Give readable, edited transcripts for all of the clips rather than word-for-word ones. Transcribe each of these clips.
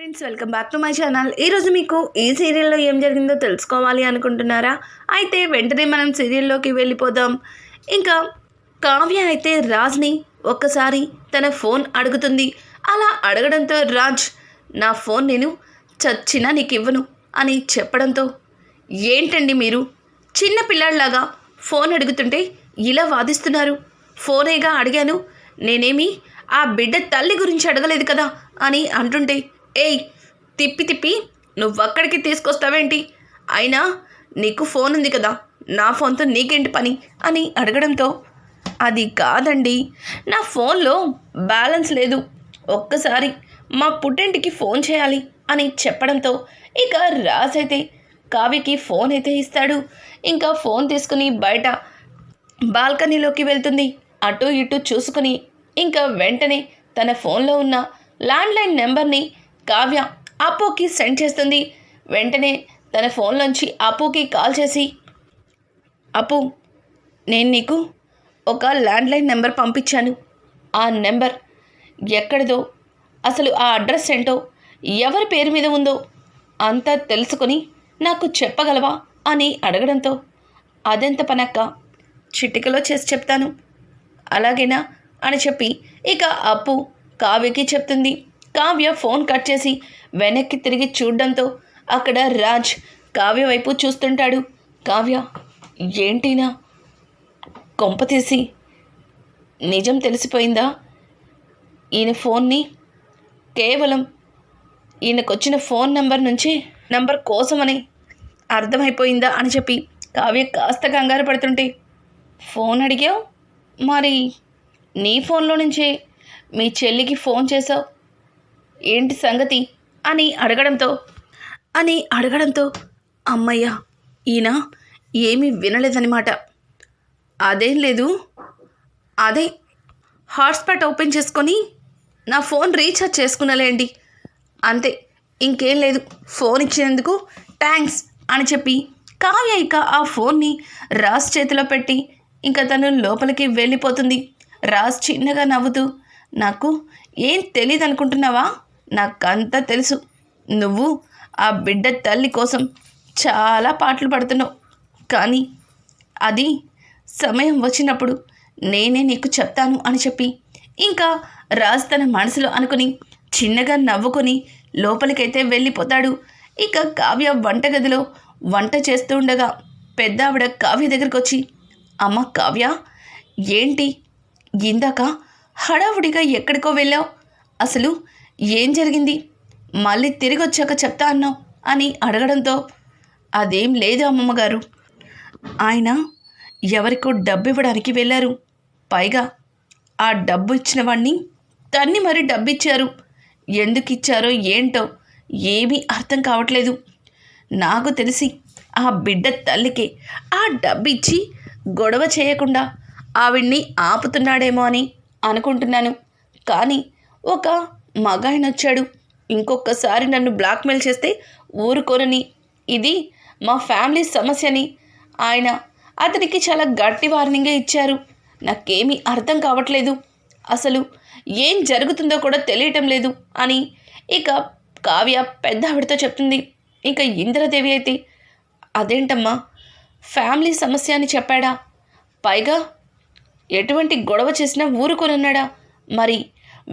Friends, welcome back to my channel. ఈరోజు మీకు ఈ సీరియల్లో ఏం జరిగిందో తెలుసుకోవాలి అనుకుంటున్నారా? అయితే వెంటనే మనం సీరియల్లోకి వెళ్ళిపోదాం. ఇంకా కావ్య అయితే రాజ్ని ఒక్కసారి తన ఫోన్ అడుగుతుంది. అలా అడగడంతో రాజ్, నా ఫోన్ నేను చచ్చినా నీకు ఇవ్వను అని చెప్పడంతో, ఏంటండి మీరు చిన్న పిల్లాడిలాగా ఫోన్ అడుగుతుంటే ఇలా వాదిస్తున్నారు? ఫోనేగా అడిగాను, నేనేమి ఆ బిడ్డ తల్లి గురించి అడగలేదు కదా అని అంటుంటే, ఏయ్ తిప్పి తిప్పి నువ్వక్కడికి తీసుకొస్తావేంటి? అయినా నీకు ఫోన్ ఉంది కదా, నా ఫోన్తో నీకేంటి పని అని అడగడంతో, అది కాదండి, నా ఫోన్లో బ్యాలెన్స్ లేదు, ఒక్కసారి మా పుట్టింటికి ఫోన్ చేయాలి అని చెప్పడంతో ఇక రాజ్ అయితే కావ్యకి ఫోన్ అయితే ఇస్తాడు. ఇంకా ఫోన్ తీసుకుని బయట బాల్కనీలోకి వెళ్తుంది. అటు ఇటు చూసుకుని ఇంకా వెంటనే తన ఫోన్లో ఉన్న ల్యాండ్లైన్ నెంబర్ని కావ్య అప్పుకి సెండ్ చేస్తుంది. వెంటనే తన ఫోన్లోంచి అప్పుకి కాల్ చేసి, అప్పు, నేను నీకు ఒక ల్యాండ్లైన్ నెంబర్ పంపించాను, ఆ నెంబర్ ఎక్కడిదో, అసలు ఆ అడ్రస్ ఏంటో, ఎవరి పేరు మీద ఉందో అంతా తెలుసుకొని నాకు చెప్పగలవా అని అడగడంతో, అదెంత పనక్క, చిటికలో చేసి చెప్తాను, అలాగేనా అని చెప్పి ఇక అప్పు కావ్యకి చెప్తుంది. కావ్య ఫోన్ కట్ చేసి వెనక్కి తిరిగి చూడడంతో అక్కడ రాజ్ కావ్య వైపు చూస్తుంటాడు. కావ్య, ఏంటినా కొంప తీసి నిజం తెలిసిపోయిందా? ఈయన ఫోన్ని కేవలం ఈయనకొచ్చిన ఫోన్ నంబర్ కోసమని అర్థమైపోయిందా అని చెప్పి కావ్య కాస్త కంగారు పడుతుంటే, ఫోన్ అడిగావు, మరి నీ ఫోన్లో నుంచే మీ చెల్లికి ఫోన్ చేసావు, ఏంటి సంగతి అని అడగడంతో అమ్మయ్య, ఈయన ఏమీ వినలేదన్నమాట. అదేం లేదు, అదే హాట్స్పాట్ ఓపెన్ చేసుకొని నా ఫోన్ రీఛార్జ్ చేసుకున్నలేండి, అంతే, ఇంకేం లేదు, ఫోన్ ఇచ్చినందుకు థ్యాంక్స్ అని చెప్పి కావ్య ఇక ఆ ఫోన్ని రాజ్ చేతిలో పెట్టి ఇంకా తను లోపలికి వెళ్ళిపోతుంది. రాజ్ చిన్నగా నవ్వుతూ, నాకు ఏం తెలియదు అనుకుంటున్నావా? నాకంతా తెలుసు, నువ్వు ఆ బిడ్డ తల్లి కోసం చాలా పాటలు పడుతున్నావు, కానీ అది సమయం వచ్చినప్పుడు నేనే నీకు చెప్తాను అని చెప్పి ఇంకా రాజ్ తన మనసులో అనుకుని చిన్నగా నవ్వుకొని లోపలికైతే వెళ్ళిపోతాడు. ఇక కావ్య వంటగదిలో వంట చేస్తూ ఉండగా పెద్ద ఆవిడ కావ్య దగ్గరికి వచ్చి, అమ్మ కావ్య, ఏంటి ఇందాక హడావుడిగా ఎక్కడికో వెళ్ళావు? అసలు ఏం జరిగింది? మళ్ళీ తిరిగి వచ్చాక చెప్తా అన్నావు అని అడగడంతో, అదేం లేదు అమ్మమ్మగారు, ఆయన ఎవరికో డబ్బు ఇవ్వడానికి వెళ్ళారు, పైగా ఆ డబ్బు ఇచ్చిన వాడిని తన్ని మరీ డబ్బు ఇచ్చారు, ఎందుకు ఇచ్చారో ఏంటో ఏమీ అర్థం కావట్లేదు, నాకు తెలిసి ఆ బిడ్డ తల్లికి ఆ డబ్బు ఇచ్చి గొడవ చేయకుండా ఆవిడ్ని ఆపుతున్నాడేమో అని అనుకుంటున్నాను, కానీ ఒక మగాయన వచ్చాడు, ఇంకొకసారి నన్ను బ్లాక్మెయిల్ చేస్తే ఊరుకోనని, ఇది మా ఫ్యామిలీ సమస్యని ఆయన అతనికి చాలా గట్టి వార్నింగే ఇచ్చారు, నాకేమీ అర్థం కావట్లేదు, అసలు ఏం జరుగుతుందో కూడా తెలియటం లేదు అని ఇక కావ్య పెద్ద ఆవిడతో చెప్తుంది. ఇంకా ఇంద్రదేవి అయితే, అదేంటమ్మా, ఫ్యామిలీ సమస్య అని చెప్పాడా, పైగా ఎటువంటి గొడవ చేసినా ఊరుకొనన్నాడా, మరి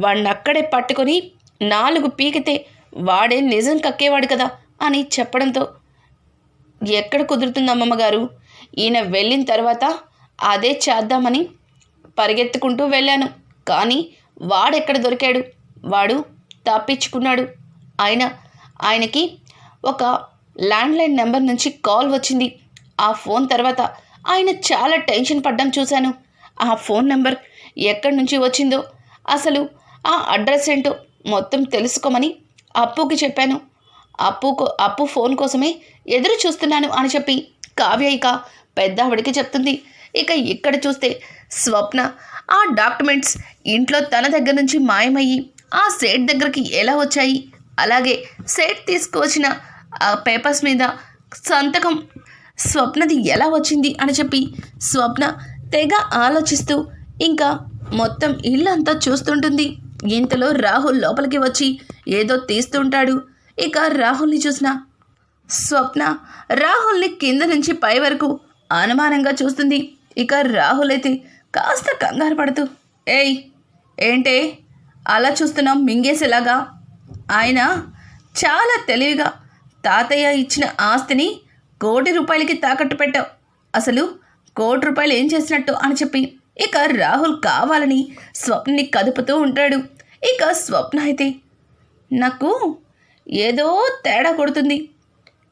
వాడిని అక్కడే పట్టుకొని 4 పీకితే వాడే నిజం కక్కేవాడు కదా అని చెప్పడంతో, ఎక్కడ కుదురుతుంది అమ్మమ్మగారు, ఈయన వెళ్ళిన తర్వాత అదే చేద్దామని పరిగెత్తుకుంటూ వెళ్ళాను, కానీ వాడెక్కడ దొరికాడు, వాడు తప్పించుకున్నాడు, ఆయనకి ఒక ల్యాండ్లైన్ నెంబర్ నుంచి కాల్ వచ్చింది, ఆ ఫోన్ తర్వాత ఆయన చాలా టెన్షన్ పడ్డం చూశాను, ఆ ఫోన్ నెంబర్ ఎక్కడి నుంచి వచ్చిందో, అసలు ఆ అడ్రస్ ఏంటో మొత్తం తెలుసుకోమని అప్పుకి చెప్పాను, అప్పు ఫోన్ కోసమే ఎదురు చూస్తున్నాను అని చెప్పి కావ్య ఇక పెద్ద ఆవిడికి చెప్తుంది. ఇక ఇక్కడ చూస్తే స్వప్న ఆ డాక్యుమెంట్స్ ఇంట్లో తన దగ్గర నుంచి మాయమయ్యి ఆ సేట్ దగ్గరికి ఎలా వచ్చాయి, అలాగే సేట్ తీసుకువచ్చిన ఆ పేపర్స్ మీద సంతకం స్వప్నది ఎలా వచ్చింది అని చెప్పి స్వప్న తెగ ఆలోచిస్తూ ఇంకా మొత్తం ఇల్లంతా చూస్తుంటుంది. ఇంతలో రాహుల్ లోపలికి వచ్చి ఏదో తీస్తుంటాడు. ఇక రాహుల్ని చూసిన స్వప్న రాహుల్ని కింద నుంచి పై వరకు అనుమానంగా చూస్తుంది. ఇక రాహుల్ అయితే కాస్త కంగారు పడుతూ, ఏయ్ ఏంటే అలా చూస్తున్నాం మింగేసేలాగా? ఆయన చాలా తెలివిగా తాతయ్య ఇచ్చిన ఆస్తిని ₹1,00,00,000కి తాకట్టు పెట్టావు. అసలు ₹1,00,00,000 ఏం చేసినట్టు అని చెప్పి ఇక రాహుల్ కావాలని స్వప్నని కదుపుతూ ఉంటాడు. ఇక స్వప్న అయితే నాకు ఏదో తేడా కొడుతుంది,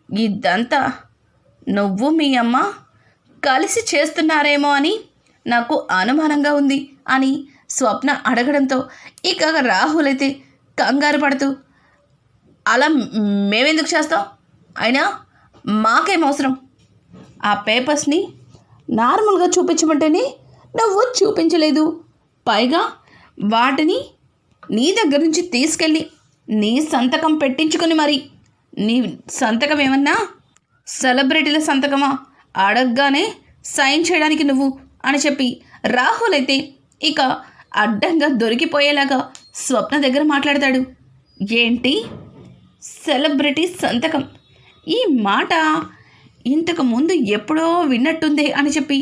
ఇదంతా నువ్వు మీ అమ్మ కలిసి చేస్తున్నారేమో అని నాకు అనుమానంగా ఉంది అని స్వప్న అడగడంతో ఇక రాహుల్ అయితే కంగారు పడుతూ, అలా మేమెందుకు చేస్తాం? అయినా మాకేం అవసరం? ఆ పేపర్స్ని నార్మల్గా చూపించమంటేనే నువ్వు చూపించలేదు. పైగా వాటిని నీ దగ్గర నుంచి తీసుకెళ్ళి నీ సంతకం పెట్టించుకొని మరి నీ సంతకం ఏమన్నా సెలబ్రిటీల సంతకమా? అడగగానే సైన్ చేయడానికి నువ్వు అని చెప్పి రాహుల్ అయితే ఇక అడ్డంగా దొరికిపోయేలాగా స్వప్న దగ్గర మాట్లాడతాడు. ఏంటి సెలబ్రిటీ సంతకం? ఈ మాట ఇంతకు ముందు ఎప్పుడో విన్నట్టుందే అని చెప్పి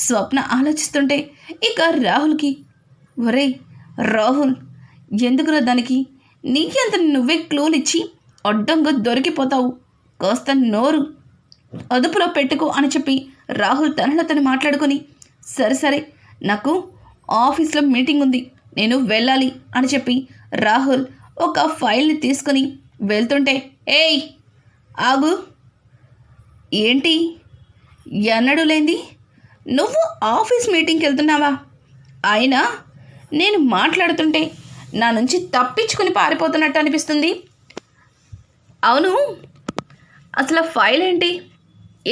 స్వప్న ఆలోచిస్తుంటే ఇక రాహుల్కి, ఒరేయ్ రాహుల్, ఎందుకురా దానికి? నీకంత నువ్వే క్లూలు ఇచ్చి అడ్డంగా దొరికిపోతావు, కాస్త నోరు అదుపులో పెట్టుకో అని చెప్పి రాహుల్ తనలో తను మాట్లాడుకొని, సరే నాకు ఆఫీస్లో మీటింగ్ ఉంది, నేను వెళ్ళాలి అని చెప్పి రాహుల్ ఒక ఫైల్ని తీసుకొని వెళ్తుంటే, ఏయ్ ఆగు, ఏంటి ఎన్నడూ లేంది నువ్వు ఆఫీస్ మీటింగ్కి వెళ్తున్నావా? అయినా నేను మాట్లాడుతుంటే నా నుంచి తప్పించుకుని పారిపోతున్నట్టు అనిపిస్తుంది. అవును, అసలు ఫైల్ ఏంటి?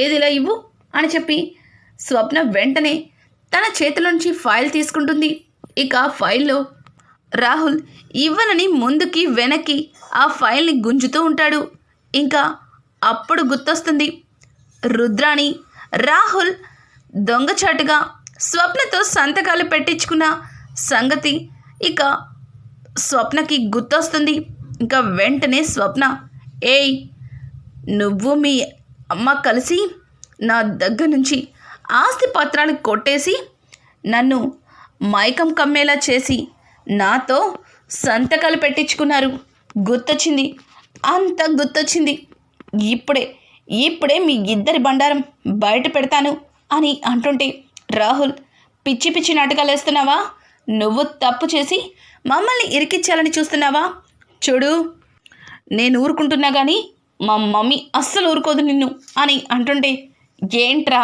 ఏదిలా ఇవ్వు అని చెప్పి స్వప్న వెంటనే తన చేతిలోంచి ఫైల్ తీసుకుంటుంది. ఇక ఫైల్లో రాహుల్ ఇవ్వనని ముందుకి వెనక్కి ఆ ఫైల్ని గుంజుతూ ఉంటాడు. ఇంకా అప్పుడు గుర్తొస్తుంది, రుద్రాణి రాహుల్ దొంగచాటుగా స్వప్నతో సంతకాలు పెట్టించుకున్న సంగతి ఇక స్వప్నకి గుర్తొస్తుంది. ఇంకా వెంటనే స్వప్న, ఏయ్ నువ్వు మీ అమ్మ కలిసి నా దగ్గర నుంచి ఆస్తి పత్రాలు కొట్టేసి నన్ను మైకం కమ్మేలా చేసి నాతో సంతకాలు పెట్టించుకున్నారు. గుర్తొచ్చింది, అంత గుర్తొచ్చింది. ఇప్పుడే మీ ఇద్దరి బండారం బయట పెడతాను అని అంటుంటే రాహుల్, పిచ్చి పిచ్చి నాటకాలు వేస్తున్నావా? నువ్వు తప్పు చేసి మమ్మల్ని ఇరికిచ్చాలని చూస్తున్నావా? చూడు, నేను ఊరుకుంటున్నా కానీ మా మమ్మీ అస్సలు ఊరుకోదు నిన్ను అని అంటుంటే, ఏంట్రా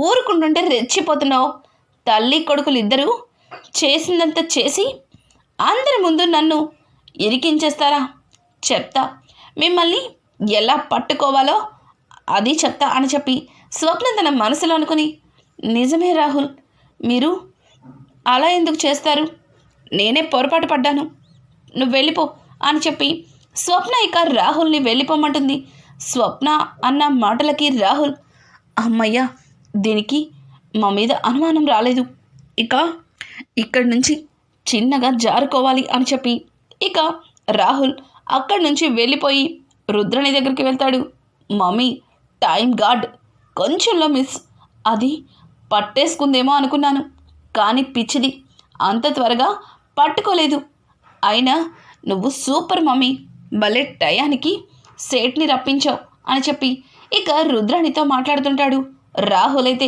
ఊరుకుంటుంటే రెచ్చిపోతున్నావు? తల్లి కొడుకులు ఇద్దరూ చేసిందంతా చేసి అందరి ముందు నన్ను ఇరికించేస్తారా? చెప్తా, మిమ్మల్ని ఎలా పట్టుకోవాలో అది చెప్తా అని చెప్పి స్వప్న తన మనసులో అనుకుని, నిజమే రాహుల్, మీరు అలా ఎందుకు చేస్తారు? నేనే పొరపాటు పడ్డాను, నువ్వు వెళ్ళిపో అని చెప్పి స్వప్న ఇక రాహుల్ని వెళ్ళిపోమంటుంది. స్వప్న అన్న మాటలకి రాహుల్, అమ్మయ్య, దీనికి మా మీద అనుమానం రాలేదు, ఇక్కడి నుంచి చిన్నగా జారుకోవాలి అని చెప్పి ఇక రాహుల్ అక్కడి నుంచి వెళ్ళిపోయి రుద్రాణి దగ్గరికి వెళ్తాడు. మమ్మీ, టైం గాడ్ కొంచెంలో మిస్, అది పట్టేసుకుందేమో అనుకున్నాను, కానీ పిచ్చిది అంత త్వరగా పట్టుకోలేదు. అయినా నువ్వు సూపర్ మమ్మీ, భలే టయానికి సేట్ని రప్పించావు అని చెప్పి ఇక రుద్రాణితో మాట్లాడుతుంటాడు. రాహుల్ అయితే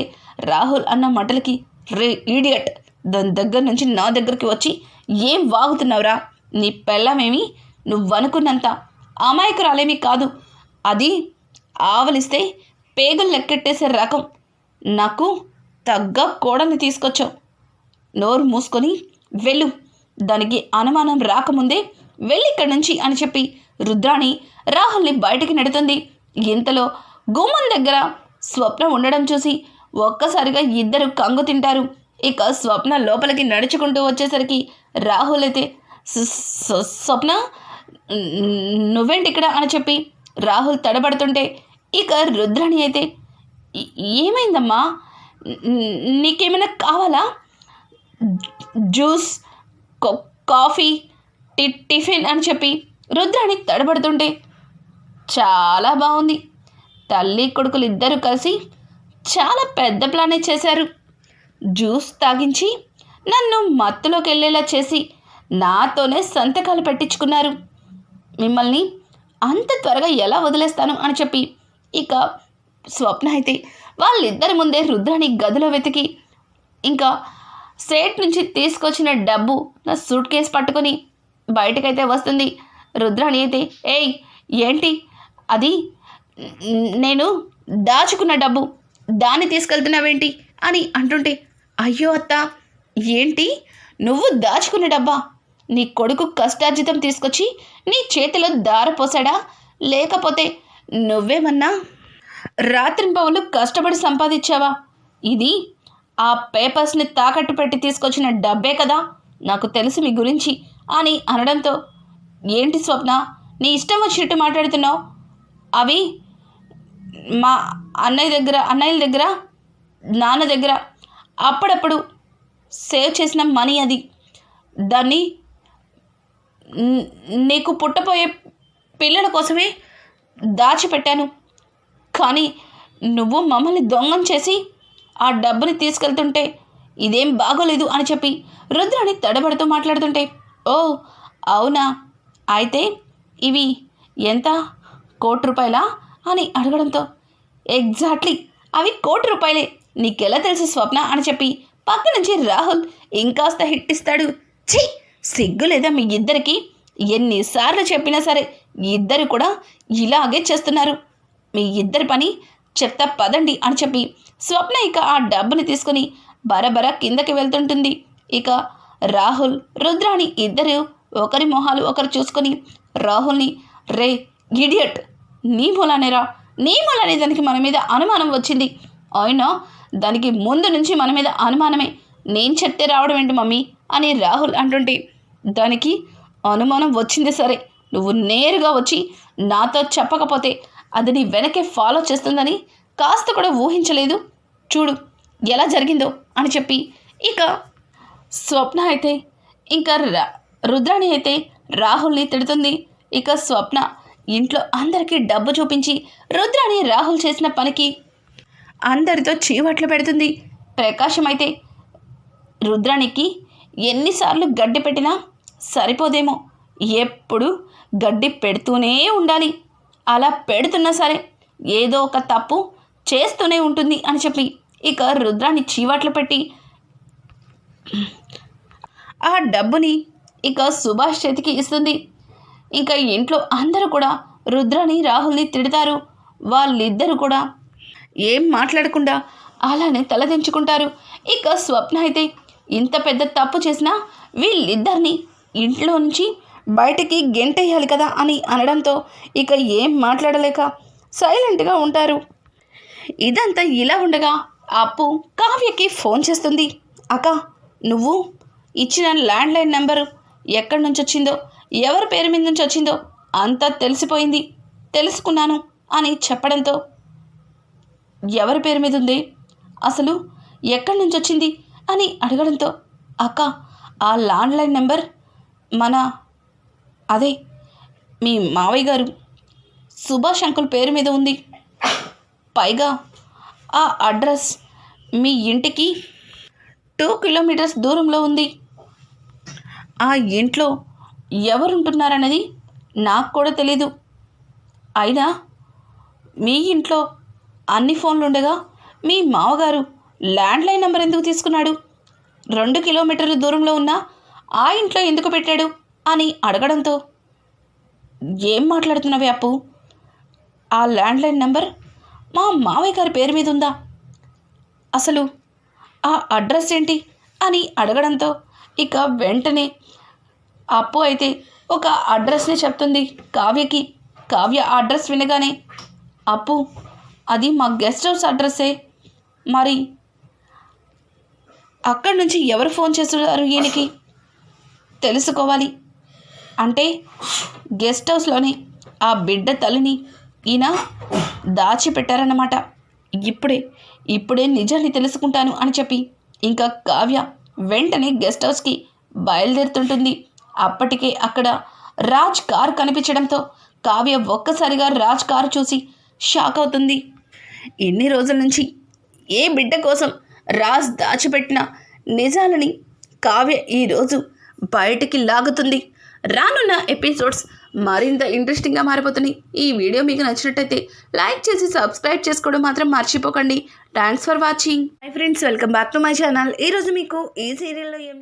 రాహుల్ అన్న మాటలకి, రే ఈడియట్, దాని దగ్గర నుంచి నా దగ్గరికి వచ్చి ఏం వాగుతున్నావురా? నీ పెళ్ళమేమి నువ్వనుకున్నంత అమాయకురాలేమీ కాదు, అది ఆవలిస్తే పేగులు లెక్కెట్టేసే రకం. నాకు తగ్గ కోడల్ని తీసుకొచ్చావు, నోరు మూసుకొని వెళ్ళు, దానికి అనుమానం రాకముందే వెళ్ళి ఇక్కడి నుంచి అని చెప్పి రుద్రాణి రాహుల్ని బయటికి నెడుతుంది. ఇంతలో గుమ్మం దగ్గర స్వప్న ఉండడం చూసి ఒక్కసారిగా ఇద్దరు కంగు తింటారు. ఇక స్వప్న లోపలికి నడుచుకుంటూ వచ్చేసరికి రాహుల్ అయితే, స్వప్న నువ్వేంటి ఇక్కడ అని చెప్పి రాహుల్ తడబడుతుంటే ఇక రుద్రాణి అయితే, ఏమైందమ్మా, నీకేమైనా కావాలా? జ్యూస్, కాఫీ, టిఫిన్ అని చెప్పి రుద్రాణి తడబడుతుంటే, చాలా బాగుంది. తల్లి కొడుకులు ఇద్దరు కలిసి చాలా పెద్ద ప్లానే చేశారు. జ్యూస్ తాగించి నన్ను మత్తులోకి వెళ్ళేలా చేసి నాతోనే సంతకాలు పెట్టించుకున్నారు. మిమ్మల్ని అంత త్వరగా ఎలా వదిలేస్తాను అని చెప్పి ఇక స్వప్న అయితే వాళ్ళిద్దరి ముందే రుద్రాణి గదిలో వెతికి ఇంకా సేట్ నుంచి తీసుకొచ్చిన డబ్బు నా సూట్ కేసు పట్టుకొని బయటకైతే వస్తుంది. రుద్రాణి అయితే, ఏయ్ ఏంటి అది, నేను దాచుకున్న డబ్బు, దాన్ని తీసుకెళ్తున్నావేంటి అని అంటుంటే, అయ్యో అత్త, ఏంటి నువ్వు దాచుకున్న డబ్బా? నీ కొడుకు కష్టార్జితం తీసుకొచ్చి నీ చేతిలో దారపోసాడా, లేకపోతే నువ్వేమన్నా రాత్రింపవలు కష్టపడి సంపాదించావా? ఇది ఆ పేపర్స్ని తాకట్టు పెట్టి తీసుకొచ్చిన డబ్బే కదా, నాకు తెలుసు మీ గురించి అని అనడంతో, ఏంటి స్వప్న నీ ఇష్టం వచ్చినట్టు మాట్లాడుతున్నావు? అవి మా అన్నయ్యల దగ్గర నాన్న దగ్గర అప్పుడప్పుడు సేవ్ చేసిన మనీ, అది దాన్ని నీకు పుట్టపోయే పిల్లల కోసమే దాచిపెట్టాను. కానీ నువ్వు మమ్మల్ని దొంగం చేసి ఆ డబ్బుని తీసుకెళ్తుంటే ఇదేం బాగోలేదు అని చెప్పి రుద్రాణి తడబడుతూ మాట్లాడుతుంటే, ఓ అవునా, అయితే ఇవి ఎంత, ₹1,00,00,000 అని అడగడంతో, ఎగ్జాక్ట్లీ అవి ₹1,00,00,000 నీకెలా తెలుసు స్వప్న అని చెప్పి పక్క నుంచి రాహుల్ ఇంకాస్త హిట్ ఇస్తాడు. ఛీ, సిగ్గు లేదా మీ ఇద్దరికి? ఎన్నిసార్లు చెప్పినా సరే ఇద్దరు కూడా ఇలాగే చేస్తున్నారు. మీ ఇద్దరి పని చెప్తా పదండి అని చెప్పి స్వప్న ఇక ఆ డబ్బుని తీసుకుని బరబర కిందకి వెళ్తుంటుంది. ఇక రాహుల్ రుద్రాణి ఇద్దరు ఒకరి మొహాలు ఒకరు చూసుకొని రాహుల్ని, రే ఇడియట్, నీ మూలానే దానికి మన మీద అనుమానం వచ్చింది. అయినా దానికి ముందు నుంచి మన మీద అనుమానమే, నేను చెప్తే రావడం ఏంటి మమ్మీ అని రాహుల్ అంటుంటే, దానికి అనుమానం వచ్చింది సరే, నువ్వు నేరుగా వచ్చి నాతో చెప్పకపోతే అది నీ వెనకే ఫాలో చేస్తుందని కాస్త కూడా ఊహించలేదు. చూడు ఎలా జరిగిందో అని చెప్పి ఇక స్వప్న అయితే ఇంకా రుద్రాణి అయితే రాహుల్ని తిడుతుంది. ఇక స్వప్న ఇంట్లో అందరికీ డబ్బు చూపించి రుద్రాణి రాహుల్ చేసిన పనికి అందరితో చీవట్లు పెడుతుంది. ప్రకాశం అయితే రుద్రాణికి ఎన్నిసార్లు గడ్డి పెట్టినా సరిపోదేమో, ఎప్పుడు గడ్డి పెడుతూనే ఉండాలి, అలా పెడుతున్నా సరే ఏదో ఒక తప్పు చేస్తూనే ఉంటుంది అని చెప్పి ఇక రుద్రాణి చీవాట్లు పెట్టి ఆ డబ్బుని ఇక సుభాష్ చేతికి ఇస్తుంది. ఇంకా ఇంట్లో అందరూ కూడా రుద్రాణి రాహుల్ని తిడతారు. వాళ్ళిద్దరూ కూడా ఏం మాట్లాడకుండా అలానే తలదించుకుంటారు. ఇక స్వప్న అయితే ఇంత పెద్ద తప్పు చేసినా వీళ్ళిద్దరిని ఇంట్లో నుంచి బయటికి గెంటేయాలి కదా అని అనడంతో ఇక ఏం మాట్లాడలేక సైలెంట్గా ఉంటారు. ఇదంతా ఇలా ఉండగా అప్పు కావ్యకి ఫోన్ చేస్తుంది. అక్క, నువ్వు ఇచ్చిన ల్యాండ్లైన్ నెంబరు ఎక్కడి నుంచి వచ్చిందో, ఎవరి పేరు మీద నుంచి వచ్చిందో అంతా తెలిసిపోయింది, తెలుసుకున్నాను అని చెప్పడంతో, ఎవరి పేరు మీద ఉంది, అసలు ఎక్కడి నుంచి వచ్చింది అని అడగడంతో, అక్క ఆ ల్యాండ్లైన్ నెంబర్ అదే మీ మావయ్య గారు సుభాష్ అంకుల్ పేరు మీద ఉంది. పైగా ఆ అడ్రస్ మీ ఇంటికి 2 కిలోమీటర్స్ దూరంలో ఉంది. ఆ ఇంట్లో ఎవరుంటున్నారన్నది నాకు కూడా తెలీదు. అయినా మీ ఇంట్లో అన్ని ఫోన్లు ఉండగా మీ మావగారు ల్యాండ్లైన్ నెంబర్ ఎందుకు తీసుకున్నాడు? 2 కిలోమీటర్ల దూరంలో ఉన్న ఆ ఇంట్లో ఎందుకు పెట్టాడు అని అడగడంతో, ఏం మాట్లాడుతున్నావే అప్పు, ఆ ల్యాండ్లైన్ నెంబర్ మా మావయ్య గారి పేరు మీద ఉందా? అసలు ఆ అడ్రస్ ఏంటి అని అడగడంతో ఇక వెంటనే అప్పు అయితే ఒక అడ్రస్ని చెప్తుంది కావ్యకి. కావ్య అడ్రస్ వినగానే, అప్పు అది మా గెస్ట్ హౌస్ అడ్రస్సే, మరి అక్కడి నుంచి ఎవరు ఫోన్ చేస్తున్నారు ఈయనకి తెలుసుకోవాలి. అంటే గెస్ట్ హౌస్లోనే ఆ బిడ్డ తల్లిని ఈయన దాచిపెట్టారన్నమాట. ఇప్పుడే నిజాన్ని తెలుసుకుంటాను అని చెప్పి ఇంకా కావ్య వెంటనే గెస్ట్ హౌస్కి బయలుదేరుతుంటుంది. అప్పటికే అక్కడ రాజ్ కార్ కనిపించడంతో కావ్య ఒక్కసారిగా రాజ్ కారు చూసి షాక్ అవుతుంది. ఎన్ని రోజుల నుంచి ఏ బిడ్డ కోసం రాజ్ దాచిపెట్టిన నిజాలని కావ్య ఈరోజు బయటికి లాగుతుంది. రానున్న ఎపిసోడ్స్ మరింత ఇంట్రెస్టింగ్గా మారిపోతున్నాయి. ఈ వీడియో మీకు నచ్చినట్టయితే లైక్ చేసి సబ్స్క్రైబ్ చేసుకోవడం మాత్రం మర్చిపోకండి. Thanks for watching. Hi friends, welcome back to my channel. ఈరోజు మీకు ఈ సీరియల్లో ఏం